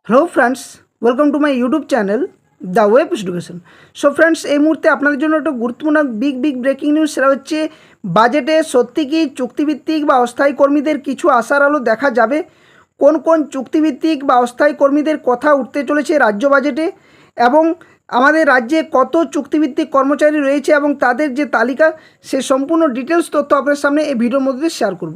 Hello friends, welcome to my YouTube channel the web education. So friends, এই মুহূর্তে আপনাদের জন্য একটা গুরুত্বপূর্ণ বিগ ব্রেকিং নিউজ। সেটা হচ্ছে বাজেটে সত্যি কি চুক্তিভিত্তিক বা অস্থায়ী কর্মীদের কিছু আশার আলো দেখা যাবে। কোন কোন চুক্তিভিত্তিক বা অস্থায়ী কর্মীদের কথা উঠতে চলেছে রাজ্য বাজেটে, এবং আমাদের রাজ্যে কত চুক্তিভিত্তিক কর্মচারী রয়েছে এবং তাদের যে তালিকা, সে সম্পূর্ণ ডিটেলস তথ্য আপনার সামনে এই ভিডিওর মধ্যে শেয়ার করব।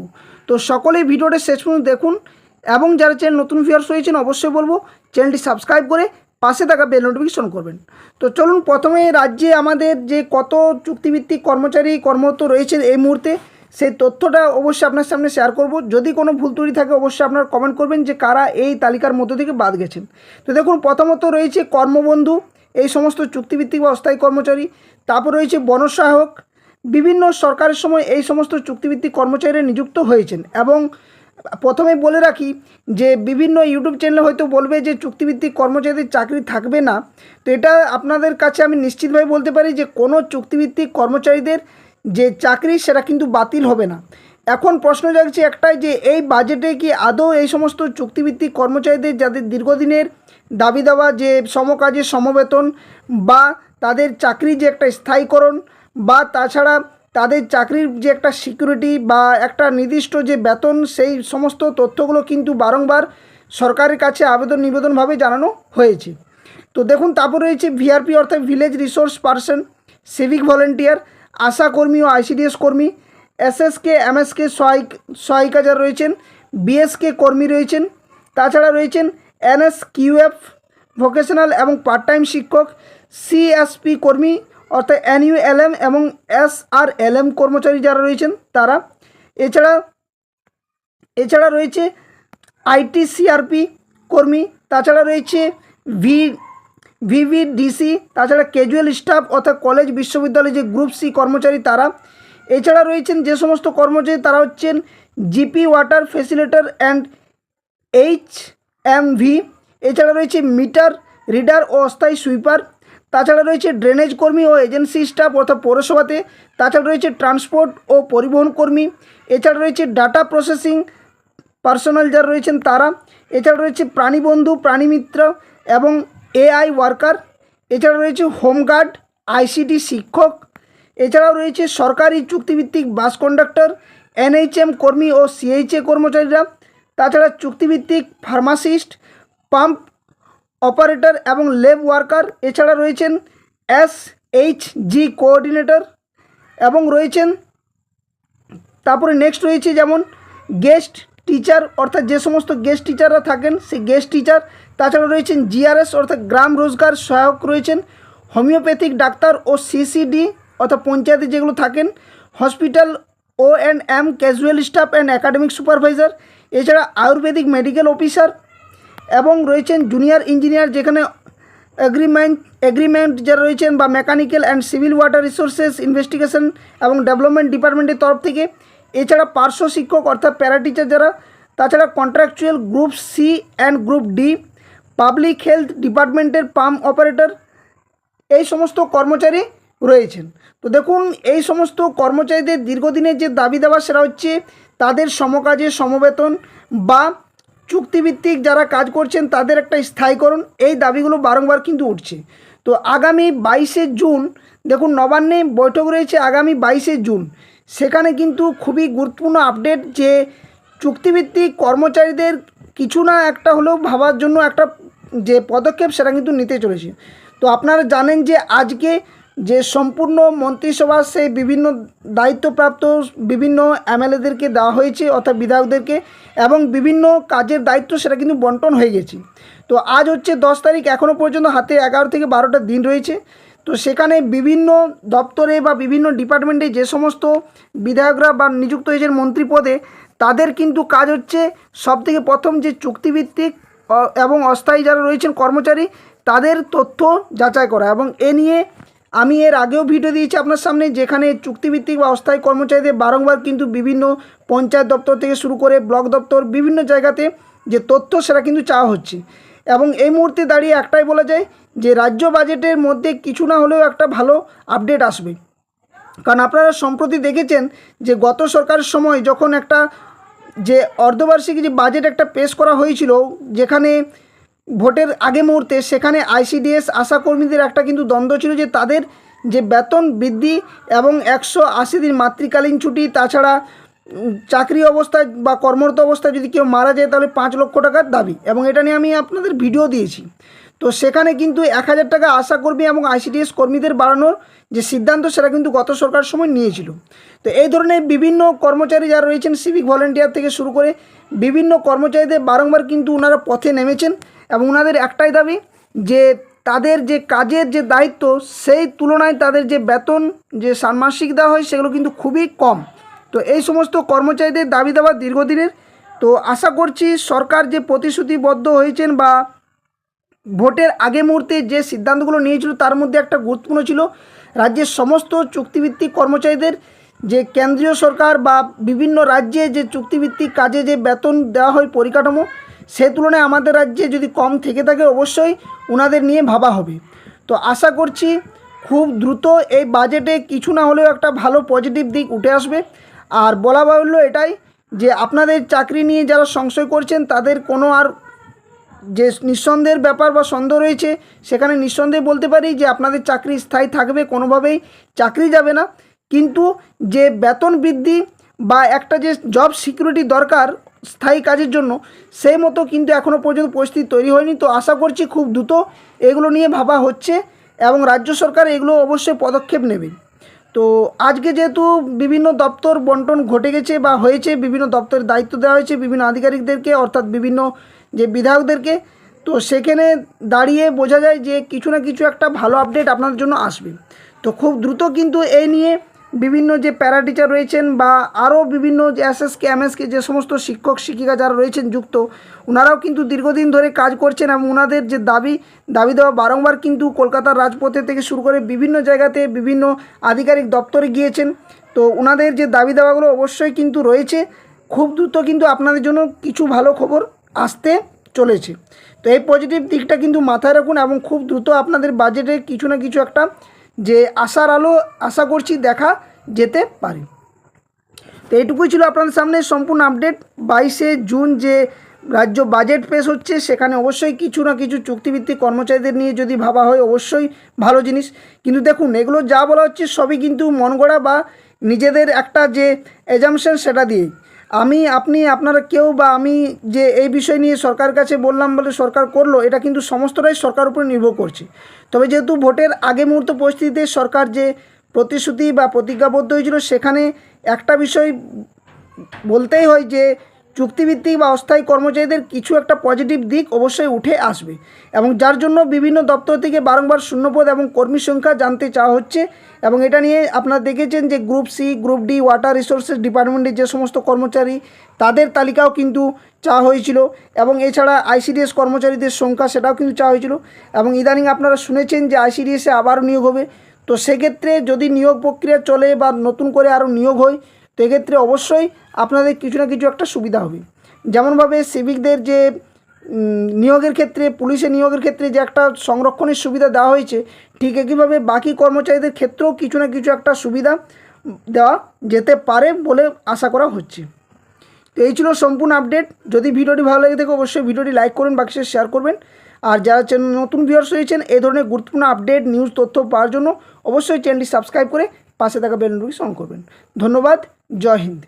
তো সকলেই ভিডিওটা শেষ পর্যন্ত দেখুন, এবং যারা চ্যানেল নতুন ভিউয়ার্স হয়েছেন অবশ্যই বলবো চ্যানেলটি সাবস্ক্রাইব করে পাশে থাকা বেল নোটিফিকেশন করবেন। তো চলুন, প্রথমে রাজ্যে আমাদের যে কত চুক্তিভিত্তিক কর্মচারী কর্মরত রয়েছে এই মুহূর্তে, সেই তথ্যটা অবশ্যই আপনার সামনে শেয়ার করব। যদি কোনো ভুল ত্রুটি থাকে অবশ্যই আপনারা কমেন্ট করবেন যে কারা এই তালিকার মধ্য থেকে বাদ গেছেন। তো দেখুন, প্রথমত রয়েছে কর্মবন্ধু, এই সমস্ত চুক্তিভিত্তিক বা অস্থায়ী কর্মচারী। তারপর রয়েছে বনসহায়ক, বিভিন্ন সরকারের সময় এই সমস্ত চুক্তিভিত্তিক কর্মচারীরা নিযুক্ত হয়েছেন। এবং প্রথমেই বলে রাখি যে বিভিন্ন ইউটিউব চ্যানেলে হয়তো বলবে যে চুক্তিভিত্তিক কর্মচারীদের চাকরি থাকবে না। তো এটা আপনাদের কাছে আমি নিশ্চিতভাবে বলতে পারি যে কোনো চুক্তিভিত্তিক কর্মচারীদের যে চাকরি সেটা কিন্তু বাতিল হবে না। এখন প্রশ্ন জাগছে একটাই, যে এই বাজেটে কি আদৌ এই সমস্ত চুক্তিভিত্তিক কর্মচারীদের যাদের দীর্ঘদিনের দাবি দেওয়া যে সমকাজে সমবেতন, বা তাদের চাকরি যে একটা স্থায়ীকরণ, বা তাছাড়া তাদের চাকরির যে একটা সিকিউরিটি বা একটা নির্দিষ্ট যে বেতন, সেই সমস্ত তথ্যগুলো কিন্তু বারংবার সরকারের কাছে নিবেদনভাবে জানানো হয়েছে। তো দেখুন, তারপর রয়েছে ভিআরপি অর্থাৎ village resource person, civic volunteer, ASHA কর্মী ও আইসিডিএস কর্মী, এসএসকে এমএসকে সহায়িকা যারা রয়েছেন, বিএসকে কর্মী রয়েছেন, তাছাড়া রয়েছেন এনএসকিউএফ ভোকেশনাল এবং পার্ট টাইম শিক্ষক, সিএসপি কর্মী অর্থাৎ এনইউএলএম এবং এসআরএলএম কর্মচারী যারা রয়েছেন তারা। এছাড়া রয়েছে আইটিসিআরপি কর্মী, তাছাড়া রয়েছে ভিভিডিসি, তাছাড়া ক্যাজুয়াল স্টাফ অর্থাৎ কলেজ বিশ্ববিদ্যালয় যে গ্রুপ সি কর্মচারী তারা। এছাড়া রয়েছেন যে সমস্ত কর্মচারী তারা হচ্ছেন জিপি ওয়াটার ফেসিলিটার অ্যান্ড এইচএমভি। এছাড়া রয়েছে মিটার রিডার ও অস্থায়ী সুইপার। তাছাড়া রয়েছে ড্রেনেজ কর্মী ও এজেন্সি স্টাফ অর্থাৎ পৌরসভাতে। তাছাড়া রয়েছে ট্রান্সপোর্ট ও পরিবহন কর্মী। এছাড়া রয়েছে ডাটা প্রসেসিং পার্সোনাল যারা রয়েছেন তারা। এছাড়া রয়েছে প্রাণীবন্ধু, প্রাণীমিত্র এবং এআই ওয়ার্কার। এছাড়া রয়েছে হোমগার্ড, আইসিটি শিক্ষক। এছাড়াও রয়েছে সরকারি চুক্তিভিত্তিক বাস কন্ডাক্টর, এনএইচএম কর্মী ও সিএইচএ কর্মচারীরা। তাছাড়া চুক্তিভিত্তিক ফার্মাসিস্ট, পাম্প অপারেটর এবং ল্যাব ওয়ার্কার। এছাড়া রয়েছেন এসএইচজি কোঅর্ডিনেটর এবং রয়েছেন, তারপরে নেক্সট রয়েছে যেমন গেস্ট টিচার অর্থাৎ যে সমস্ত গেস্ট টিচাররা থাকেন সেই গেস্ট টিচার। তাছাড়া রয়েছেন জিআরএস অর্থাৎ গ্রাম রোজগার সহায়ক রয়েছেন, হোমিওপ্যাথিক ডাক্তার ও সিসিডি অর্থাৎ পঞ্চায়েতে যেগুলো থাকেন, hospital O&M casual staff and academic supervisor. এছাড়া আয়ুর্বেদিক মেডিকেল অফিসার এবং রয়েছেন জুনিয়র ইঞ্জিনিয়ার, যেখানে এগ্রিমেন্ট যারা রয়েছেন, বা mechanical and civil water resources investigation এবং ডেভেলপমেন্ট ডিপার্টমেন্টের তরফ থেকে। এছাড়া পার্শ্ব শিক্ষক অর্থাৎ প্যারা টিচার যারা। তাছাড়া contractual group C and group D, public health ডিপার্টমেন্টের পাম্প অপারেটর, এই সমস্ত কর্মচারী রয়েছেন। তো দেখুন, এই সমস্ত কর্মচারীদের দীর্ঘদিনের যে দাবি দেওয়া সেটা হচ্ছে তাদের সমকাজে সমবেতন বা চুক্তিভিত্তিক যারা কাজ করছেন তাদের একটা স্থায়ীকরণ। এই দাবিগুলো বারংবার কিন্তু উঠছে। তো আগামী 22শে জুন দেখুন, নবান্নে বৈঠক রয়েছে আগামী 22শে জুন। সেখানে কিন্তু খুবই গুরুত্বপূর্ণ আপডেট, যে চুক্তিভিত্তিক কর্মচারীদের কিছু না একটা হলেও ভাবার জন্য একটা যে পদক্ষেপ সেটা কিন্তু নিতে চলেছে। তো আপনারা জানেন যে আজকে যে সম্পূর্ণ মন্ত্রিসভা সেই বিভিন্ন দায়িত্বপ্রাপ্ত বিভিন্ন এমএলএদেরকে দেওয়া হয়েছে অর্থাৎ বিধায়কদেরকে, এবং বিভিন্ন কাজের দায়িত্ব সেটা কিন্তু বন্টন হয়ে গেছে। তো আজ হচ্ছে 10 তারিখ, এখনও পর্যন্ত হাতে 11 থেকে 12টা দিন রয়েছে। তো সেখানে বিভিন্ন দপ্তরে বা বিভিন্ন ডিপার্টমেন্টে যে সমস্ত বিধায়করা বা নিযুক্ত হয়েছেন মন্ত্রী পদে, তাদের কিন্তু কাজ হচ্ছে সবথেকে প্রথম যে চুক্তিভিত্তিক এবং অস্থায়ী যারা রয়েছেন কর্মচারী তাদের তথ্য যাচাই করা। এবং এ নিয়ে আমি এর আগেও ভিডিও দিয়েছি আপনার সামনে, যেখানে চুক্তিভিত্তিক বা অস্থায়ী কর্মচারীদের বারংবার কিন্তু বিভিন্ন পঞ্চায়েত দপ্তর থেকে শুরু করে ব্লক দপ্তর বিভিন্ন জায়গাতে যে তথ্য সেটা কিন্তু চাওয়া হচ্ছে। এবং এই মুহূর্তে দাঁড়িয়ে একটাই বলা যায় যে রাজ্য বাজেটের মধ্যে কিছু না হলেও একটা ভালো আপডেট আসবে। কারণ আপনারা সম্প্রতি দেখেছেন যে গত সরকারের সময় যখন একটা যে অর্ধবার্ষিকী যে বাজেট একটা পেশ করা হয়েছিল, যেখানে ভোটের আগে মুহূর্তে সেখানে আইসিডিএস আশাকর্মীদের একটা কিন্তু দ্বন্দ্ব ছিল যে তাদের যে বেতন বৃদ্ধি এবং 180 দিন মাতৃকালীন ছুটি, তাছাড়া চাকরি অবস্থায় বা কর্মরত অবস্থায় যদি কেউ মারা যায় তাহলে 5 লক্ষ টাকার দাবি, এবং এটা নিয়ে আমি আপনাদের ভিডিও দিয়েছি। তো সেখানে কিন্তু 1000 টাকা আশাকর্মী এবং আইসিডিএস কর্মীদের বাড়ানোর যে সিদ্ধান্ত সেটা কিন্তু গত সরকার সময় নিয়েছিল। তো এই ধরনের বিভিন্ন কর্মচারী যারা রয়েছেন, সিভিক ভলেন্টিয়ার থেকে শুরু করে বিভিন্ন কর্মচারীদের বারংবার কিন্তু ওনারা পথে নেমেছেন এবং ওনাদের একটাই দাবি যে তাদের যে কাজের যে দায়িত্ব সেই তুলনায় তাদের যে বেতন যে ষান্মাসিক দেওয়া হয় সেগুলো কিন্তু খুবই কম। তো এই সমস্ত কর্মচারীদের দাবি দেওয়া দীর্ঘদিনের। তো আশা করছি সরকার যে প্রতিশ্রুতিবদ্ধ হয়েছেন বা ভোটের আগে মুহূর্তে যে সিদ্ধান্তগুলো নিয়েছিল তার মধ্যে একটা গুরুত্বপূর্ণ ছিল রাজ্যের সমস্ত চুক্তিভিত্তিক কর্মচারীদের যে কেন্দ্রীয় সরকার বা বিভিন্ন রাজ্যে যে চুক্তিভিত্তিক কাজে যে বেতন দেওয়া হয় পরিকাঠামো, সে তুলনায় আমাদের রাজ্যে যদি কম থেকে থাকে অবশ্যই ওনাদের নিয়ে ভাবা হবে। তো আশা করছি খুব দ্রুত এই বাজেটে কিছু না হলেও একটা ভালো পজিটিভ দিক উঠে আসবে। আর বলা বাহুল্য এটাই যে আপনাদের চাকরি নিয়ে যারা সংশয় করছেন তাদের কোনো আর যে নিঃসন্দেহের ব্যাপার বা সন্দেহ রয়েছে, সেখানে নিঃসন্দেহে বলতে পারি যে আপনাদের চাকরি স্থায়ী থাকবে, কোনোভাবেই চাকরি যাবে না। কিন্তু যে বেতন বৃদ্ধি বা একটা যে জব সিকিউরিটি দরকার স্থায়ী কাজের জন্য, সেই মতো কিন্তু এখনও পর্যন্ত পরিস্থিতি তৈরি হয়নি। তো আশা করছি খুব দ্রুত এগুলো নিয়ে ভাবা হচ্ছে এবং রাজ্য সরকার এগুলো অবশ্যই পদক্ষেপ নেবে। তো আজকে যেহেতু বিভিন্ন দপ্তর বন্টন ঘটে গেছে বা হয়েছে, বিভিন্ন দপ্তরের দায়িত্ব দেওয়া হয়েছে বিভিন্ন আধিকারিকদেরকে, অর্থাৎ বিভিন্ন যে বিধায়কদেরকে, তো সেখানে দাঁড়িয়ে বোঝা যায় যে কিছু না কিছু একটা ভালো আপডেট আপনার জন্য আসবে। তো খুব দ্রুত কিন্তু এই নিয়ে বিভিন্ন যে প্যারা টিচার রয়েছেন বা আরও বিভিন্ন যে এসএসকে এমএসকে যে সমস্ত শিক্ষক শিক্ষিকা যারা রয়েছেন যুক্ত, ওনারাও কিন্তু দীর্ঘদিন ধরে কাজ করছেন এবং ওনাদের যে দাবি দেওয়া বারংবার কিন্তু কলকাতার রাজপথে থেকে শুরু করে বিভিন্ন জায়গাতে বিভিন্ন আধিকারিক দপ্তরে গিয়েছেন। তো ওনাদের যে দাবি দেওয়াগুলো অবশ্যই কিন্তু রয়েছে। খুব দ্রুত কিন্তু আপনাদের জন্য কিছু ভালো খবর আসতে চলেছে। তো এই পজিটিভ দিকটা কিন্তু মাথায় রাখুন এবং খুব দ্রুত আপনাদের বাজেটে কিছু না কিছু একটা যে আশার আলো আশা করছি দেখা যেতে পারে। তো এইটুকুই ছিল আপনাদের সামনে সম্পূর্ণ আপডেট। 22শে জুন যে রাজ্য বাজেট পেশ হচ্ছে সেখানে অবশ্যই কিছু না কিছু চুক্তিভিত্তিক কর্মচারীদের নিয়ে যদি ভাবা হয় অবশ্যই ভালো জিনিস। কিন্তু দেখুন এগুলো যা বলা হচ্ছে সবই কিন্তু মন গড়া বা নিজেদের একটা যে অ্যাজাম্পশন সেটা দিয়েই আপনি আপনারা কেউ বা আমি যে এই বিষয় নিয়ে সরকারের কাছে বললাম বলে সরকার করলো, এটা কিন্তু সমস্তটাই সরকার উপরে নির্ভর করছে। তবে যেহেতু ভোটের আগে মুহূর্ত পরিস্থিতিতে সরকার যে প্রতিশ্রুতি বা প্রতিজ্ঞাবদ্ধ হয়েছিল, সেখানে একটা বিষয় বলতেই হয় যে চুক্তিভিত্তিক বা অস্থায়ী কর্মচারীদের কিছু একটা পজিটিভ দিক অবশ্যই উঠে আসবে এবং যার জন্য বিভিন্ন দপ্তর থেকে বারংবার শূন্যপদ এবং কর্মী সংখ্যা জানতে চাওয়া হচ্ছে। এবং এটা নিয়ে আপনারা দেখেছেন যে group C, group D, water resources ডিপার্টমেন্টের যে সমস্ত কর্মচারী তাদের তালিকাও কিন্তু চাওয়া হয়েছিল এবং এছাড়া আইসিডিএস কর্মচারীদের সংখ্যা সেটাও কিন্তু চাওয়া হয়েছিল। এবং ইদানিং আপনারা শুনেছেন যে আইসিডিএসে আবারও নিয়োগ হবে। তো সেক্ষেত্রে যদি নিয়োগ প্রক্রিয়া চলে বা নতুন করে আরও নিয়োগ হয়, তো এক্ষেত্রে অবশ্যই আপনাদের কিছু না কিছু একটা সুবিধা হবে। যেমনভাবে সিভিকদের যে নিয়োগের ক্ষেত্রে, পুলিশের নিয়োগের ক্ষেত্রে যে একটা সংরক্ষণের সুবিধা দেওয়া হয়েছে, ঠিক একইভাবে বাকি কর্মচারীদের ক্ষেত্রেও কিছু না কিছু একটা সুবিধা দেওয়া যেতে পারে বলে আশা করা হচ্ছে। তো এই ছিল সম্পূর্ণ আপডেট। যদি ভিডিওটি ভালো লাগে থাকে অবশ্যই ভিডিওটি লাইক করবেন, বাকি শেয়ার করবেন। আর যারা নতুন ভিউয়ার্স রয়েছেন এই ধরনের গুরুত্বপূর্ণ আপডেট নিউজ তথ্য পাওয়ার জন্য অবশ্যই চ্যানেলটি সাবস্ক্রাইব করে পাশে থাকা বেল নোটিফিকেশন অন করবেন। ধন্যবাদ। জয় হিন্দ।